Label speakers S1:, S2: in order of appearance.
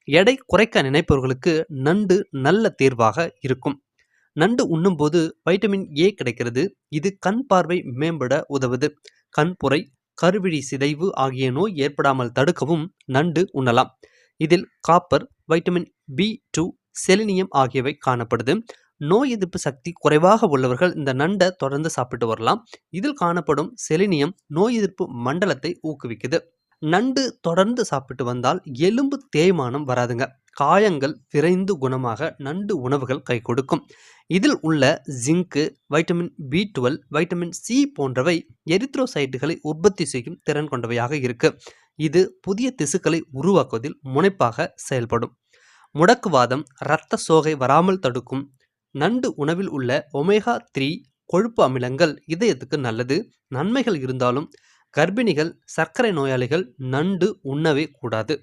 S1: எடை குறைக்க நினைப்பவர்களுக்கு நண்டு நல்ல தேர்வாக இருக்கும். நண்டு உண்ணும்போது வைட்டமின் ஏ கிடைக்கிறது. இது கண் பார்வை மேம்பட உதவுது. கண்புரை, கருவிழி சிதைவு ஆகிய நோய் ஏற்படாமல் தடுக்கவும் நண்டு உண்ணலாம். இதில் காப்பர், வைட்டமின் பி2, செலினியம் ஆகியவை காணப்படுது. நோய் எதிர்ப்பு சக்தி குறைவாக உள்ளவர்கள் இந்த நண்டை தொடர்ந்து சாப்பிட்டு வரலாம். இதில் காணப்படும் செலினியம் நோய் எதிர்ப்பு மண்டலத்தை ஊக்குவிக்குது. நண்டு தொடர்ந்து சாப்பிட்டு வந்தால் எலும்பு தேய்மானம் வராதுங்க. காயங்கள் விரைந்து குணமாக நண்டு உணவுகள் கை கொடுக்கும். இதில் உள்ள ஜிங்கு, வைட்டமின் பி12, வைட்டமின் சி போன்றவை எரித்ரோசைட்டுகளை உற்பத்தி செய்யும் திறன் கொண்டவையாக இருக்கு. இது புதிய திசுக்களை உருவாக்குவதில் முனைப்பாக செயல்படும். முடக்குவாதம், இரத்த சோகை வராமல் தடுக்கும். நண்டு உணவில் உள்ள ஒமேகா 3 கொழுப்பு அமிலங்கள் இதயத்துக்கு நல்லது. நன்மைகள் இருந்தாலும் கர்ப்பிணிகள், சர்க்கரை நோயாளிகள் நண்டு உண்ணவே கூடாது.